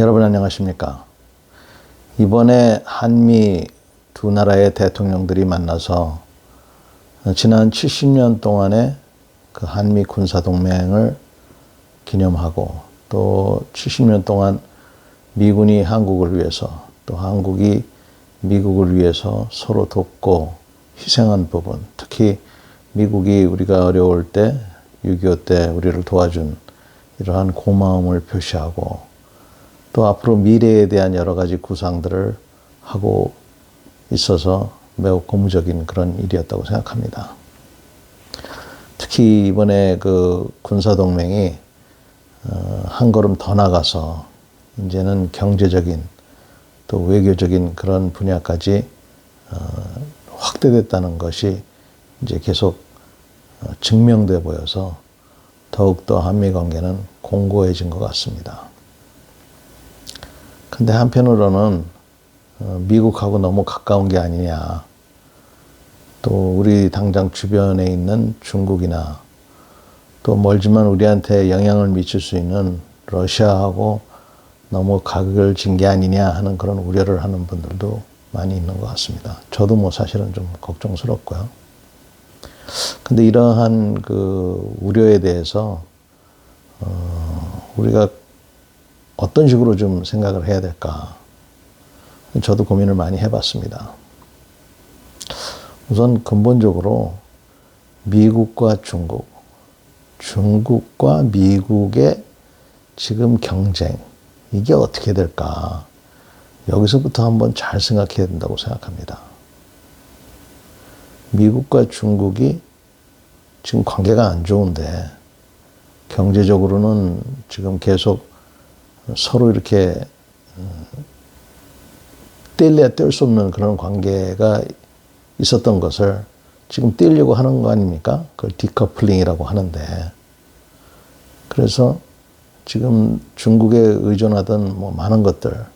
여러분 안녕하십니까? 이번에 한미 두 나라의 대통령들이 만나서 지난 70년 동안의 그 한미 군사동맹을 기념하고 또 70년 동안 미군이 한국을 위해서 또 한국이 미국을 위해서 서로 돕고 희생한 부분, 특히 미국이 우리가 어려울 때 6.25 때 우리를 도와준 이러한 고마움을 표시하고 또 앞으로 미래에 대한 여러 가지 구상들을 하고 있어서 매우 고무적인 그런 일이었다고 생각합니다. 특히 이번에 그 군사동맹이 한 걸음 더 나가서 이제는 경제적인 또 외교적인 그런 분야까지 확대됐다는 것이 이제 계속 증명돼 보여서 더욱더 한미 관계는 공고해진 것 같습니다. 근데 한편으로는 미국하고 너무 가까운 게 아니냐. 또 우리 당장 주변에 있는 중국이나 또 멀지만 우리한테 영향을 미칠 수 있는 러시아하고 너무 각을 진 게 아니냐 하는 그런 우려를 하는 분들도 많이 있는 것 같습니다. 저도 뭐 사실은 좀 걱정스럽고요. 근데 이러한 그 우려에 대해서 우리가 어떤 식으로 좀 생각을 해야 될까? 저도 고민을 많이 해봤습니다. 우선 근본적으로 미국과 중국, 중국과 미국의 지금 경쟁, 이게 어떻게 될까? 여기서부터 한번 잘 생각해야 된다고 생각합니다. 미국과 중국이 지금 관계가 안 좋은데 경제적으로는 지금 계속 서로 이렇게 떼려야 뗄 수 없는 그런 관계가 있었던 것을 지금 떼려고 하는 거 아닙니까? 그걸 디커플링이라고 하는데, 그래서 지금 중국에 의존하던 뭐 많은 것들을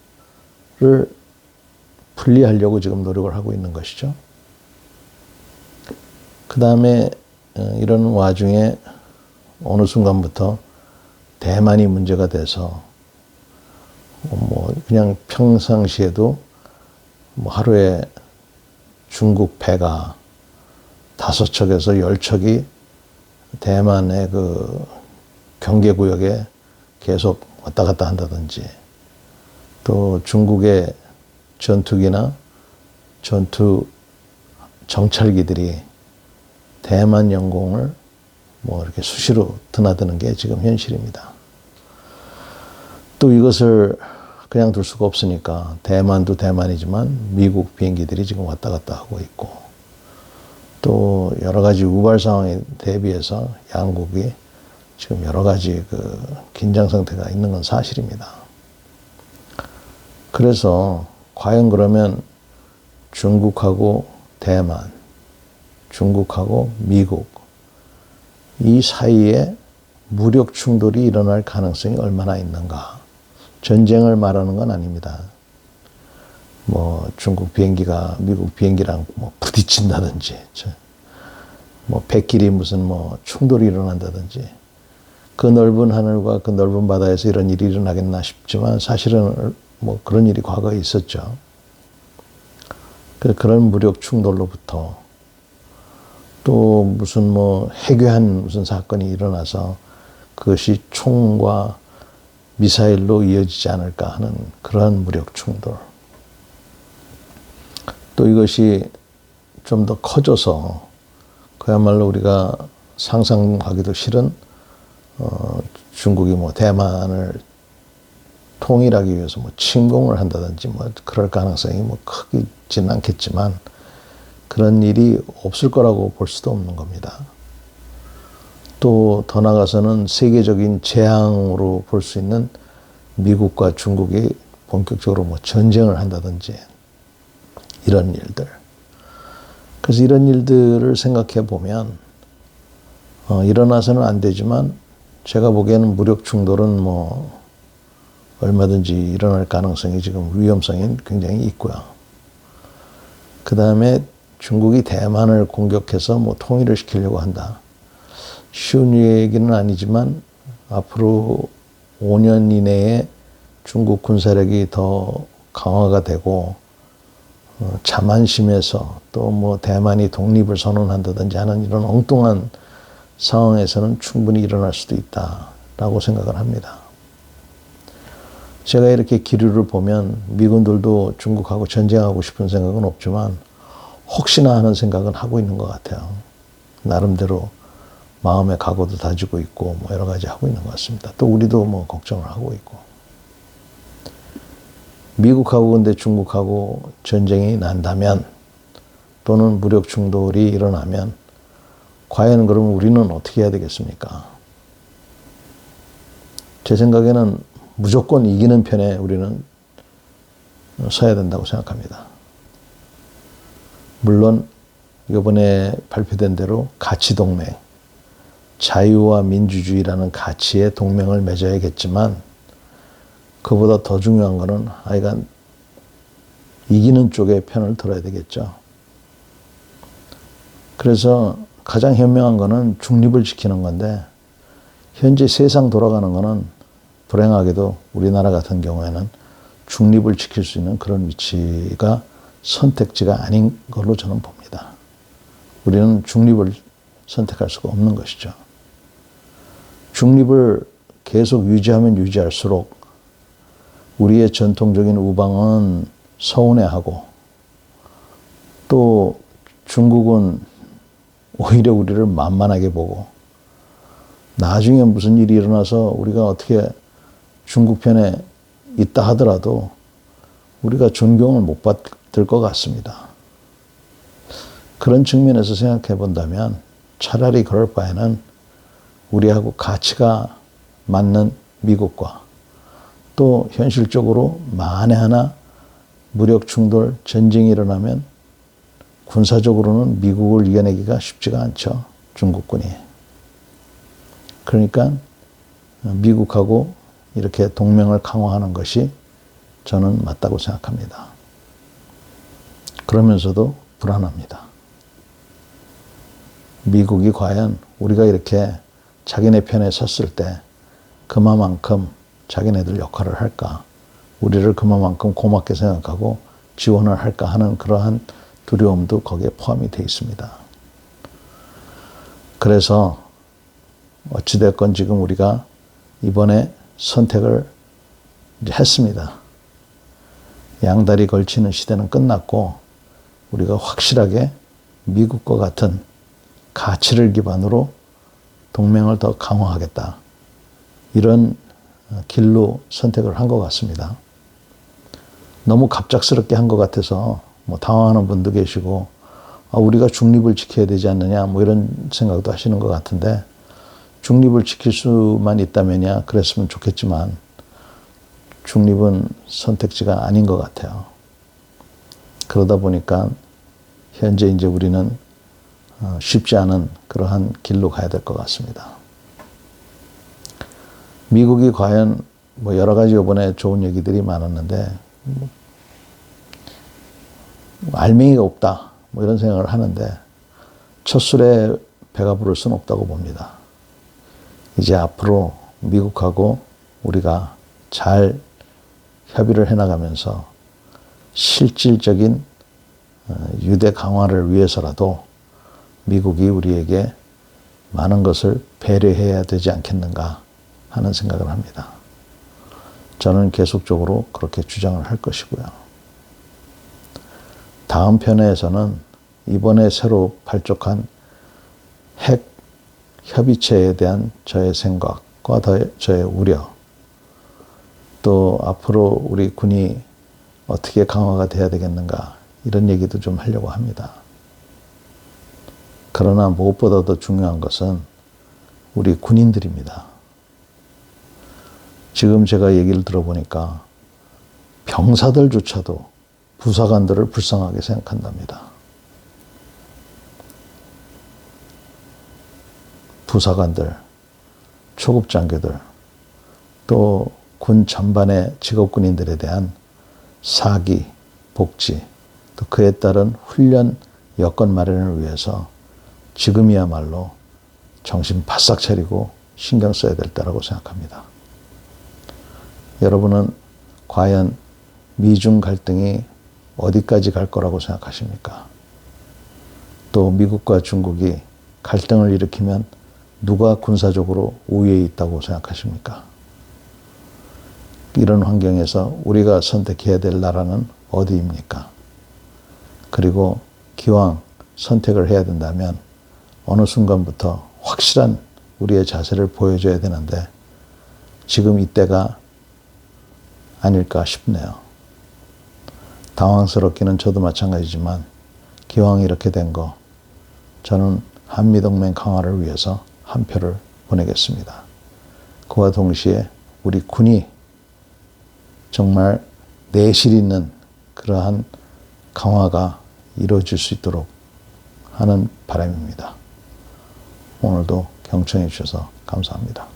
분리하려고 지금 노력을 하고 있는 것이죠. 그 다음에 이런 와중에 어느 순간부터 대만이 문제가 돼서 뭐 그냥 평상시에도 뭐 하루에 중국 배가 5척에서 10척이 대만의 그 경계구역에 계속 왔다 갔다 한다든지, 또 중국의 전투기나 전투 정찰기들이 대만 영공을 뭐 이렇게 수시로 드나드는 게 지금 현실입니다. 또 이것을 그냥 둘 수가 없으니까 대만도 대만이지만 미국 비행기들이 지금 왔다 갔다 하고 있고, 또 여러 가지 우발 상황에 대비해서 양국이 지금 여러 가지 그 긴장 상태가 있는 건 사실입니다. 그래서 과연 그러면 중국하고 대만, 중국하고 미국 이 사이에 무력 충돌이 일어날 가능성이 얼마나 있는가? 전쟁을 말하는 건 아닙니다. 뭐 중국 비행기가 미국 비행기랑 뭐 부딪힌다든지, 뭐 백끼리 무슨 뭐 충돌이 일어난다든지, 그 넓은 하늘과 그 넓은 바다에서 이런 일이 일어나겠나 싶지만 사실은 뭐 그런 일이 과거에 있었죠. 그런 무력 충돌로부터 또 무슨 뭐 해괴한 무슨 사건이 일어나서 그것이 총과 미사일로 이어지지 않을까 하는 그러한 무력 충돌. 또 이것이 좀 더 커져서 그야말로 우리가 상상하기도 싫은 중국이 뭐 대만을 통일하기 위해서 뭐 침공을 한다든지 뭐 그럴 가능성이 뭐 크지는 않겠지만 그런 일이 없을 거라고 볼 수도 없는 겁니다. 또 더 나아가서는 세계적인 재앙으로 볼 수 있는 미국과 중국이 본격적으로 뭐 전쟁을 한다든지 이런 일들. 그래서 이런 일들을 생각해 보면 일어나서는 안 되지만 제가 보기에는 무력 충돌은 뭐 얼마든지 일어날 가능성이 지금 위험성이 굉장히 있고요. 그 다음에 중국이 대만을 공격해서 뭐 통일을 시키려고 한다. 쉬운 얘기는 아니지만 앞으로 5년 이내에 중국 군사력이 더 강화가 되고 자만심에서 또 뭐 대만이 독립을 선언한다든지 하는 이런 엉뚱한 상황에서는 충분히 일어날 수도 있다라고 생각을 합니다. 제가 이렇게 기류를 보면 미군들도 중국하고 전쟁하고 싶은 생각은 없지만 혹시나 하는 생각은 하고 있는 것 같아요. 나름대로 마음의 각오도 다지고 있고 뭐 여러 가지 하고 있는 것 같습니다. 또 우리도 뭐 걱정을 하고 있고. 미국하고 근데 중국하고 전쟁이 난다면 또는 무력 충돌이 일어나면 과연 그러면 우리는 어떻게 해야 되겠습니까? 제 생각에는 무조건 이기는 편에 우리는 서야 된다고 생각합니다. 물론 이번에 발표된 대로 가치동맹, 자유와 민주주의라는 가치의 동맹을 맺어야겠지만 그보다 더 중요한 거는 하여간 이기는 쪽의 편을 들어야 되겠죠. 그래서 가장 현명한 거는 중립을 지키는 건데 현재 세상 돌아가는 거는 불행하게도 우리나라 같은 경우에는 중립을 지킬 수 있는 그런 위치가 선택지가 아닌 걸로 저는 봅니다. 우리는 중립을 선택할 수가 없는 것이죠. 중립을 계속 유지하면 유지할수록 우리의 전통적인 우방은 서운해하고 또 중국은 오히려 우리를 만만하게 보고 나중에 무슨 일이 일어나서 우리가 어떻게 중국 편에 있다 하더라도 우리가 존경을 못 받을 것 같습니다. 그런 측면에서 생각해 본다면 차라리 그럴 바에는 우리하고 가치가 맞는 미국과 또 현실적으로 만에 하나 무력 충돌, 전쟁이 일어나면 군사적으로는 미국을 이겨내기가 쉽지가 않죠. 중국군이. 그러니까 미국하고 이렇게 동맹을 강화하는 것이 저는 맞다고 생각합니다. 그러면서도 불안합니다. 미국이 과연 우리가 이렇게 자기네 편에 섰을 때 그만큼 자기네들 역할을 할까? 우리를 그만큼 고맙게 생각하고 지원을 할까 하는 그러한 두려움도 거기에 포함이 되어 있습니다. 그래서 어찌됐건 지금 우리가 이번에 선택을 이제 했습니다. 양다리 걸치는 시대는 끝났고 우리가 확실하게 미국과 같은 가치를 기반으로 동맹을 더 강화하겠다. 이런 길로 선택을 한 것 같습니다. 너무 갑작스럽게 한 것 같아서 뭐 당황하는 분도 계시고 우리가 중립을 지켜야 되지 않느냐 뭐 이런 생각도 하시는 것 같은데 중립을 지킬 수만 있다면야 그랬으면 좋겠지만 중립은 선택지가 아닌 것 같아요. 그러다 보니까 현재 이제 우리는 쉽지 않은 그러한 길로 가야 될 것 같습니다. 미국이 과연 뭐 여러 가지 이번에 좋은 얘기들이 많았는데 알맹이가 없다 뭐 이런 생각을 하는데 첫 술에 배가 부를 수는 없다고 봅니다. 이제 앞으로 미국하고 우리가 잘 협의를 해나가면서 실질적인 유대 강화를 위해서라도 미국이 우리에게 많은 것을 배려해야 되지 않겠는가 하는 생각을 합니다. 저는 계속적으로 그렇게 주장을 할 것이고요. 다음 편에서는 이번에 새로 발족한 핵 협의체에 대한 저의 생각과 저의 우려, 또 앞으로 우리 군이 어떻게 강화가 돼야 되겠는가 이런 얘기도 좀 하려고 합니다. 그러나 무엇보다 더 중요한 것은 우리 군인들입니다. 지금 제가 얘기를 들어보니까 병사들조차도 부사관들을 불쌍하게 생각한답니다. 부사관들, 초급장교들, 또 군 전반의 직업군인들에 대한 사기, 복지, 또 그에 따른 훈련 여건 마련을 위해서 지금이야말로 정신 바싹 차리고 신경 써야 될 때라고 생각합니다. 여러분은 과연 미중 갈등이 어디까지 갈 거라고 생각하십니까? 또 미국과 중국이 갈등을 일으키면 누가 군사적으로 우위에 있다고 생각하십니까? 이런 환경에서 우리가 선택해야 될 나라는 어디입니까? 그리고 기왕 선택을 해야 된다면 어느 순간부터 확실한 우리의 자세를 보여줘야 되는데 지금 이때가 아닐까 싶네요. 당황스럽기는 저도 마찬가지지만 기왕 이렇게 된 거 저는 한미동맹 강화를 위해서 한 표를 보내겠습니다. 그와 동시에 우리 군이 정말 내실 있는 그러한 강화가 이루어질 수 있도록 하는 바람입니다. 오늘도 경청해 주셔서 감사합니다.